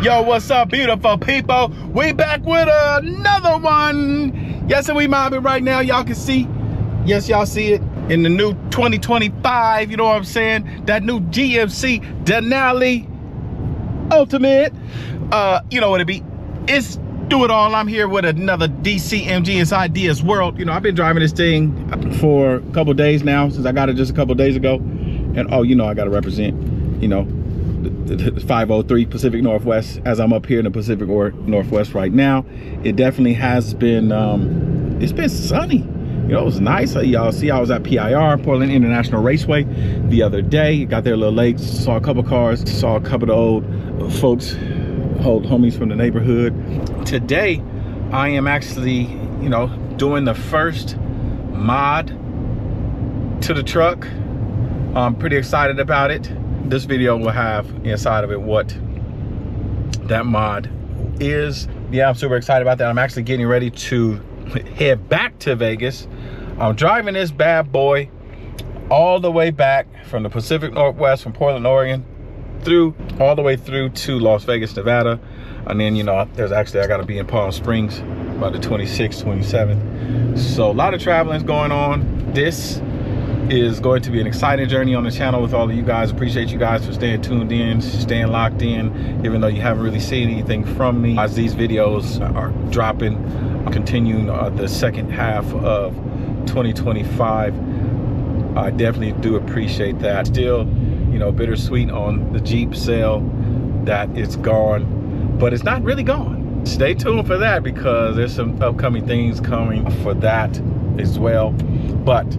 Yo, what's up, beautiful people? We back with another one. Yes, and we mobbing right now. Y'all can see. Yes, y'all see it in the new 2025. You know what I'm saying? That new GMC Denali Ultimate. You know what it be? It's do it all. I'm here with another DCMG. It's Ideas World. You know, I've been driving this thing for a couple days now, since I got it just a couple days ago. And oh, you know, I got to represent, you know, the 503 Pacific Northwest as I'm up here in the Pacific Northwest right now. It definitely has been, it's been sunny. You know, it was nice. Y'all see, I was at PIR, Portland International Raceway, the other day. Got there a little late, saw a couple cars, saw a couple of the old folks, old homies from the neighborhood. Today, I am actually, you know, doing the first mod to the truck. I'm pretty excited about it. This video will have inside of it what that mod is. Yeah, I'm super excited about that. I'm actually getting ready to head back to Vegas. I'm driving this bad boy all the way back from the Pacific Northwest, from Portland, Oregon, all the way through to Las Vegas, Nevada. And then, you know, there's actually, I gotta be in Palm Springs about the 26th, 27th. So a lot of traveling is going on. This is going to be an exciting journey on the channel with all of you guys. Appreciate you guys for staying tuned in, staying locked in, even though you haven't really seen anything from me. As these videos are dropping, continuing the second half of 2025, I definitely do appreciate that. Still, you know, bittersweet on the Jeep sale that it's gone, but it's not really gone. Stay tuned for that, because there's some upcoming things coming for that as well. But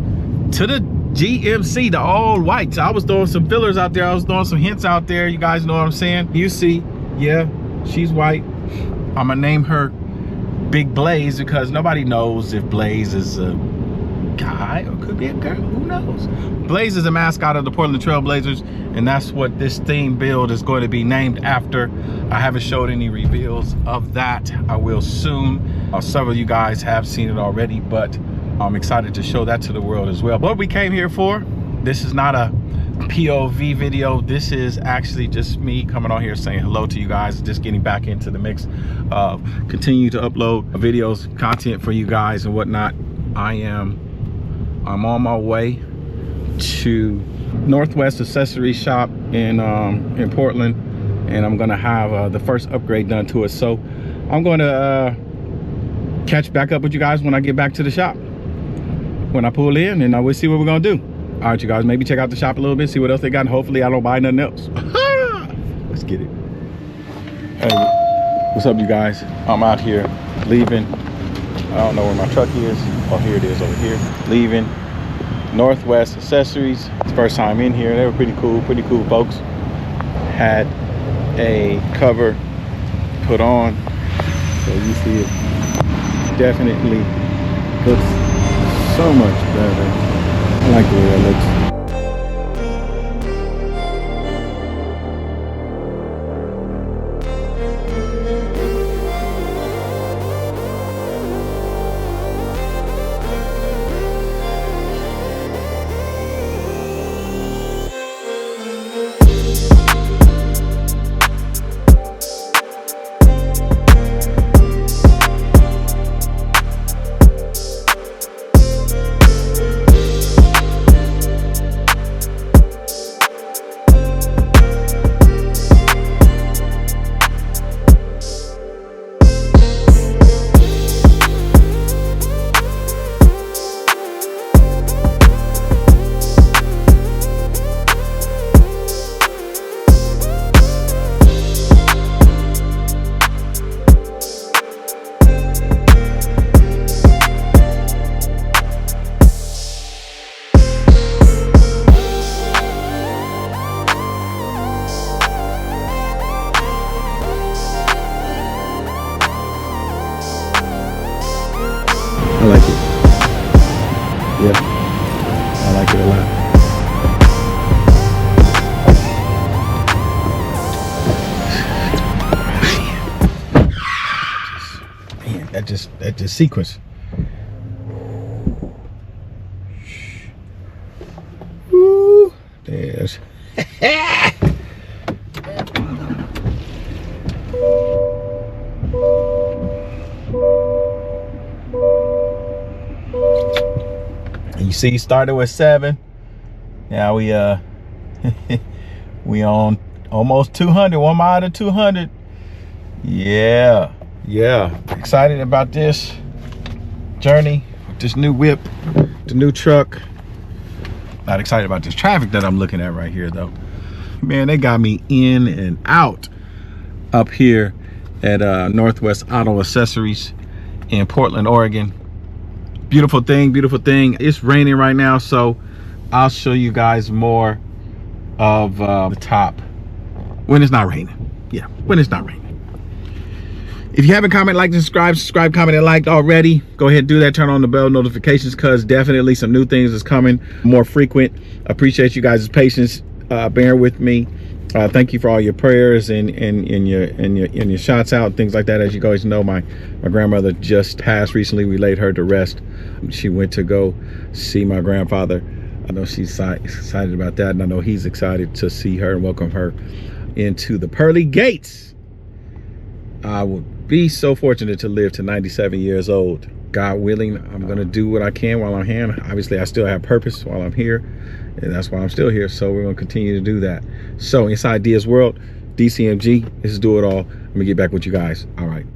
to the GMC, the all whites, I was throwing some fillers out there. I was throwing some hints out there. You guys know what I'm saying? You see, yeah, she's white. I'm gonna name her Big Blaze, because nobody knows if Blaze is a guy or could be a girl. Who knows? Blaze is a mascot of the Portland Trail Blazers, and that's what this theme build is going to be named after. I haven't showed any reveals of that. I will soon. Several of you guys have seen it already, but I'm excited to show that to the world as well. What we came here for, this is not a POV video. This is actually just me coming on here saying hello to you guys, just getting back into the mix of continue to upload videos, content for you guys and whatnot. I'm on my way to Northwest Accessory Shop in Portland, and I'm gonna have the first upgrade done to it. So I'm going to catch back up with you guys when I get back to the shop, when I pull in, and we'll see what we're gonna do. All right, you guys, maybe check out the shop a little bit, see what else they got, and hopefully I don't buy nothing else. Let's get it. Hey, what's up, you guys? I'm out here leaving. I don't know where my truck is. Oh, here it is over here. Leaving Northwest Accessories. It's the first time in here. They were pretty cool folks. Had a cover put on, so you see it definitely looks so much better. I like the way that looks. I like it. Yeah, I like it a lot. Man, that just sequence. Woo, there's see, started with 7. Now we we on almost 200, 1 mile to 200. Yeah, excited about this journey, this new whip, the new truck. Not excited about this traffic that I'm looking at right here though. Man, they got me in and out up here at Northwest Auto Accessories in Portland, Oregon. Beautiful thing, beautiful thing. It's raining right now, so I'll show you guys more of the top when it's not raining. Yeah, when it's not raining. If you haven't commented, liked, and subscribed, commented, liked already, go ahead and do that. Turn on the bell notifications, because definitely some new things is coming, more frequent. Appreciate you guys' patience, bearing with me. Thank you for all your prayers and your shots out, things like that. As you guys know, my grandmother just passed recently. We laid her to rest. She went to go see my grandfather. I know she's excited about that, and I know he's excited to see her and welcome her into the pearly gates. I will be so fortunate to live to 97 years old. God willing, I'm gonna do what I can while I'm here. Obviously, I still have purpose while I'm here, and that's why I'm still here. So we're gonna continue to do that. So inside Dia's World, DCMG, this is Do It All. Let me get back with you guys. All right.